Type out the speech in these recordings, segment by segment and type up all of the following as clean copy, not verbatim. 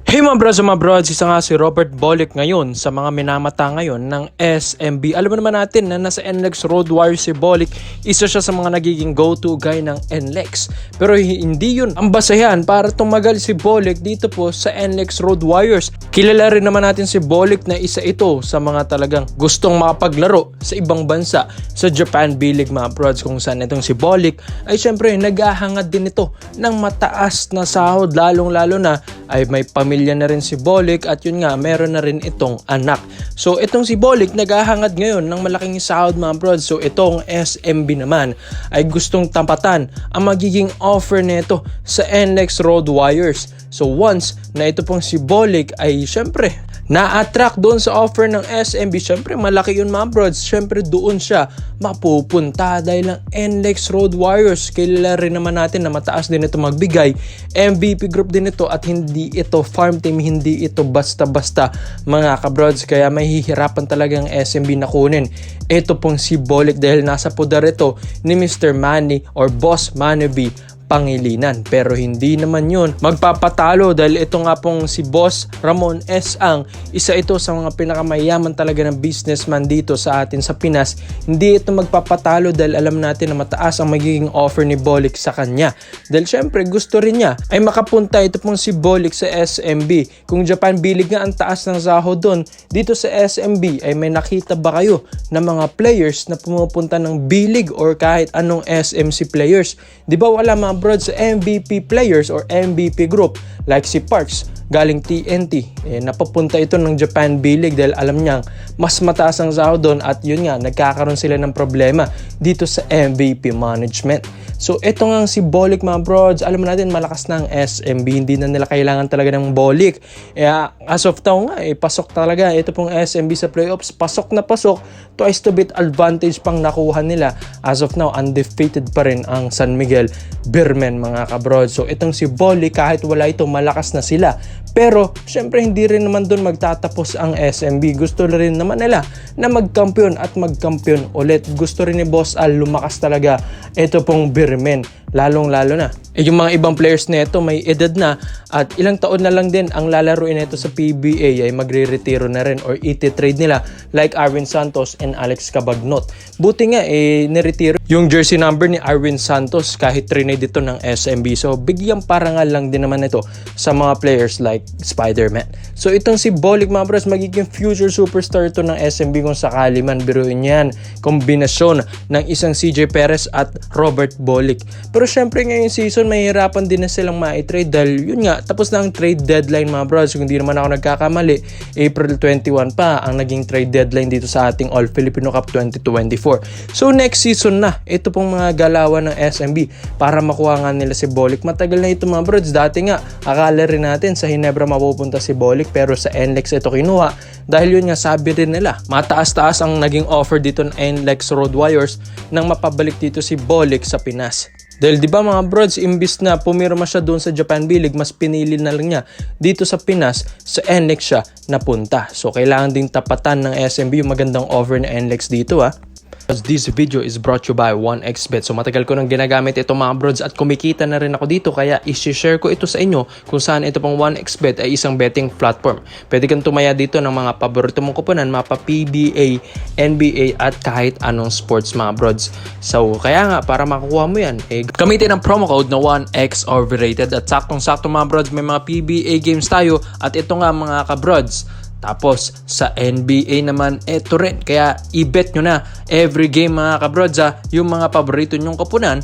Hey mga brods, isa nga si Robert Bolick ngayon sa mga minamata ngayon ng SMB. Alam mo naman natin na nasa NLEX Road Warriors si Bolick, isa siya sa mga nagiging go-to guy ng NLEX. Pero hindi yun ang basehan para tumagal si Bolick dito po sa NLEX Road Warriors. Kilala rin naman natin si Bolick na isa ito sa mga talagang gustong makapaglaro sa ibang bansa sa Japan B-League mga brods, kung saan itong si Bolick ay syempre naghahangad din ito ng mataas na sahod, lalong-lalo na ay may pamilya na rin si Bolick at yun nga, meron na rin itong anak. So itong si Bolick naghahangad ngayon ng malaking sahod mga brods. So itong SMB naman ay gustong tampatan ang magiging offer nito sa NLEX Road Warriors. So once na ito pong si Bolick ay syempre na-attract doon sa offer ng SMB, syempre malaki yun mga brods, syempre doon siya mapupunta dahil ng NLEX Road Warriors. Kilala rin naman natin na mataas din ito magbigay, MVP group din ito at hindi ito farm team, hindi ito basta-basta mga kabrods, kaya mahihirapan talagang SMB na kunin ito pong si Bolick dahil nasa pudar ito ni Mr. Manny or Boss Manny B Pangilinan. Pero hindi naman yun magpapatalo dahil ito nga pong si Boss Ramon S. Ang isa ito sa mga pinakamayaman talaga ng businessman dito sa atin sa Pinas. Hindi ito magpapatalo dahil alam natin na mataas ang magiging offer ni Bolick sa kanya. Dahil syempre gusto rin niya ay makapunta ito pong si Bolick sa SMB. Kung Japan B-League nga ang taas ng sahod doon, dito sa SMB ay may nakita ba kayo na mga players na pumupunta ng B-League or kahit anong SMC players? Di ba wala mga brods, MVP players or MVP group like si Parks galing TNT, napapunta ito ng Japan B-League dahil alam niyang mas mataas ang sahod doon at yun nga, nagkakaroon sila ng problema dito sa MVP management. So ito nga si Bolick mga brods, alam natin malakas na ang SMB, hindi na nila kailangan talaga ng Bolick. As of now nga, pasok talaga ito pong SMB sa playoffs, pasok na pasok, twice to beat advantage pang nakuha nila. As of now, undefeated pa rin ang San Miguel Beermen mga kabrods. So itong si Bolick, kahit wala ito, malakas na sila. Pero syempre hindi rin naman doon magtatapos ang SMB. Gusto rin naman nila na magkampiyon at magkampiyon ulit. Gusto rin ni Boss Al lumakas talaga ito pong Beermen, lalong-lalo na yung mga ibang players nito may edad na at ilang taon na lang din ang lalaruin nito sa PBA ay magre-retiro na rin or iti-trade nila like Arwin Santos and Alex Cabagnot. Buti nga niretiro yung jersey number ni Arwin Santos kahit trinade dito ng SMB. So bigyang parangal lang din naman ito sa mga players like Spider-Man. So itong si Bolick mga bros, magiging future superstar ito ng SMB kung sakali man. Biruin yan, kombinasyon ng isang CJ Perez at Robert Bolick. Pero syempre ngayong season mahirapan din na silang ma-trade dahil yun nga, tapos na ang trade deadline mga bros. Kung di naman ako nagkakamali, April 21 pa ang naging trade deadline dito sa ating All Filipino Cup 2024. So next season na ito pong mga galawan ng SMB para makuha nga nila si Bolick. Matagal na ito mga bros, dati nga akala rin natin sa Hinebra mapupunta si Bolick pero sa NLEX ito kinuha dahil yun nga, sabi rin nila mataas-taas ang naging offer dito ng NLEX Road Warriors nang mapabalik dito si Bolick sa Pinas. Dahil di ba mga brods, imbis na pumirma siya doon sa Japan B-League, mas pinili na lang niya dito sa Pinas, sa NLEX siya napunta. So kailangan ding tapatan ng SMB yung magandang offer ng NLEX dito This video is brought to you by 1xBet. So matagal ko nang ginagamit ito mga brods at kumikita na rin ako dito, kaya i-share ko ito sa inyo kung saan ito pong 1xBet ay isang betting platform. Pwede kang tumaya dito ng mga paborito mong kuponan, mapa PBA, NBA at kahit anong sports mga brods. So kaya nga, para makukuha mo yan, gamitin ang promo code na 1x overrated at saktong-sakto mga brods, may mga PBA games tayo at ito nga mga kabrods. Tapos sa NBA naman ito rin, kaya i-bet nyo na every game mga kabrods yung mga paborito nyong kapunan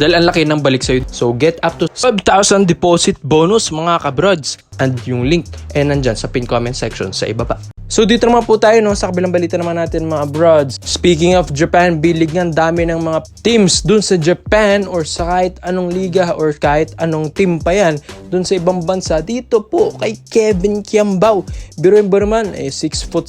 dahil ang laki ng balik sa'yo. So get up to 5,000 deposit bonus mga kabrods, and yung link nandyan sa pin comment section sa ibaba. So dito naman po tayo sa kabilang balita naman natin mga brods. Speaking of Japan B-League, ang dami ng mga teams dun sa Japan or sa kahit anong liga or kahit anong team pa yan dun sa ibang bansa. Dito po kay Kevin Kiambao, biruin ba naman 6'7"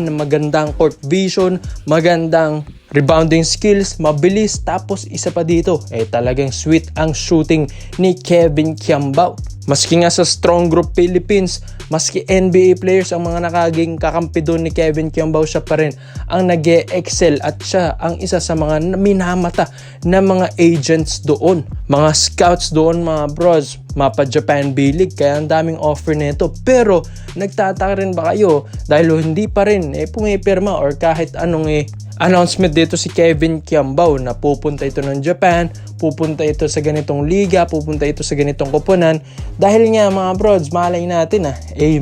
na magandang court vision, magandang rebounding skills, mabilis, tapos isa pa dito talagang sweet ang shooting ni Kevin Kiambao. Maski nga sa Strong Group Philippines, maski NBA players ang mga nakaging kakampi doon ni Kevin Kiambao, siya pa rin ang nag-excel at siya ang isa sa mga minamata na mga agents doon, mga scouts doon mga bros, mapa Japan B-League, kaya ang daming offer nito. Pero nagtataka rin ba kayo dahil hindi pa rin pumipirma or kahit anong announcement dito si Kevin Kiambao na pupunta ito ng Japan, pupunta ito sa ganitong liga, pupunta ito sa ganitong koponan, dahil nga mga brods, malay natin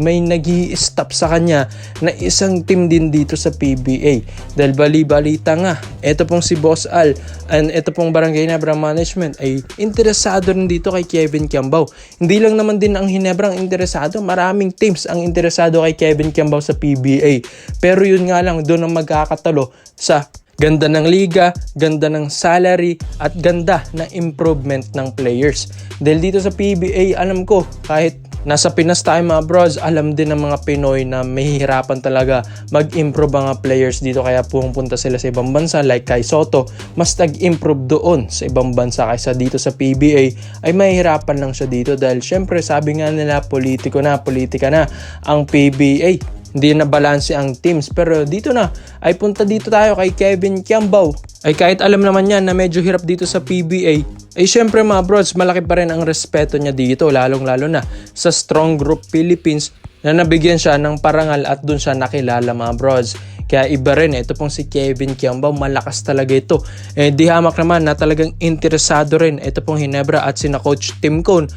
may nag-i-stop sa kanya na isang team din dito sa PBA. Dahil bali-balita nga, ito pong si Boss Al and ito pong Barangay Ginebra Management ay interesado rin dito kay Kevin Kiambao. Hindi lang naman din ang Ginebra ang interesado, maraming teams ang interesado kay Kevin Kiambao sa PBA. Pero yun nga lang, doon ang magkakatalo sa ganda ng liga, ganda ng salary, at ganda ng improvement ng players. Dahil dito sa PBA, alam ko, kahit nasa Pinas tayo mga bros, alam din ng mga Pinoy na mahihirapan talaga mag-improve mga players dito, kaya pumunta sila sa ibang bansa like kay Soto. Mas nag-improve doon sa ibang bansa kaysa dito sa PBA, ay mahihirapan lang siya dito dahil syempre sabi nga nila politika na ang PBA. Hindi na balanse ang teams, pero dito na ay punta dito tayo kay Kevin Kiambao. Ay kahit alam naman niya na medyo hirap dito sa PBA, ay syempre mga bros, malaki pa rin ang respeto niya dito, lalong-lalo na sa Strong Group Philippines na nabigyan siya ng parangal at dun siya nakilala mga bros. Kaya iba rin, ito pong si Kevin Kiambao, malakas talaga ito. Di hamak naman na talagang interesado rin ito pong Ginebra at sina Coach Tim Cone.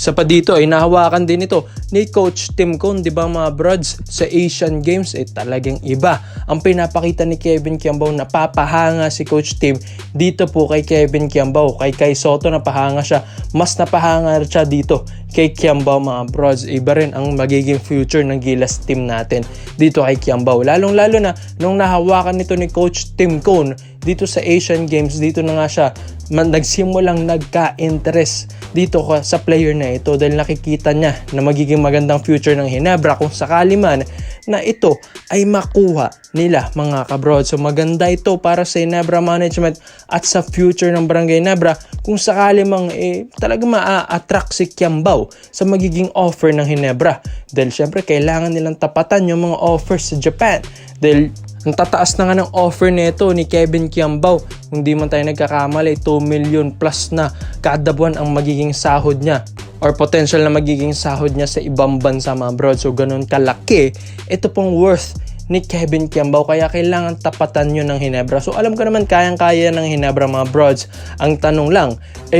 Sa pa dito ay nahawakan din ito ni Coach Tim Cone, di ba mga brods? Sa Asian Games talagang iba ang pinapakita ni Kevin Kiambao. Napapahanga si Coach Tim dito po kay Kevin Kiambao. Kay Soto napahanga siya, mas napahanga siya dito kay Kiambao mga brods. Iba rin ang magiging future ng Gilas team natin dito kay Kiambao, lalong lalo na nung nahawakan nito ni Coach Tim Cone dito sa Asian Games. Dito na nga siya nagsimulang nagka-interest dito sa player na ito dahil nakikita niya na magiging magandang future ng Ginebra kung sakali man na ito ay makuha nila mga kabrod. So maganda ito para sa Ginebra Management at sa future ng Barangay Ginebra kung sakali mang talaga ma-attract si Kiambao sa magiging offer ng Ginebra. Dahil syempre kailangan nilang tapatan yung mga offers sa Japan. Dahil ang tataas na nga ng offer nito ni Kevin Kiambao. Kung di man tayo nagkakamali, 2 million plus na kada buwan ang magiging sahod niya or potential na magiging sahod niya sa ibang bansa mga bro. So ganun kalaki ito pong worth ni Kevin Kiambao, kaya kailangan tapatan nyo ng Ginebra. So alam ko naman kayang-kaya ng Ginebra mga brods. Ang tanong lang,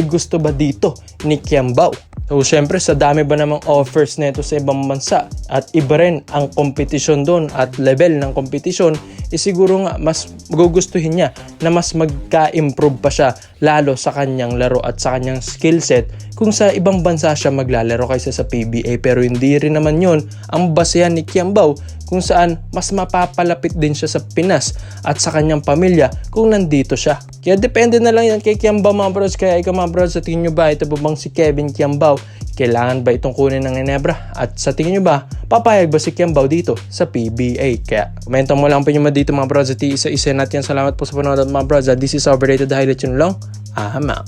gusto ba dito ni Kiambao? So syempre sa dami ba namang offers nito sa ibang bansa at iba rin ang kompetisyon doon at level ng kompetisyon, siguro nga mas magugustuhin niya na mas magka-improve pa siya lalo sa kanyang laro at sa kanyang skill set kung sa ibang bansa siya maglalaro kaysa sa PBA. Pero hindi rin naman yun ang basehan ni Kiambao kung saan mas mapapalapit din siya sa Pinas at sa kanyang pamilya kung nandito siya. Kaya depende na lang yan kay Kiambao mga bros. Kaya ikaw mga bros, sa tingin nyo ba ito ba bang si Kevin Kiambao? Kailangan ba itong kunin ng Ginebra? At sa tingin nyo ba, papayag ba si Kiambao dito sa PBA? Kaya komento mo lang po nyo dito mga bros at isa-isa natin. Salamat po sa panonood mga bros. This is Overrated Highlight yun lang. I'm out.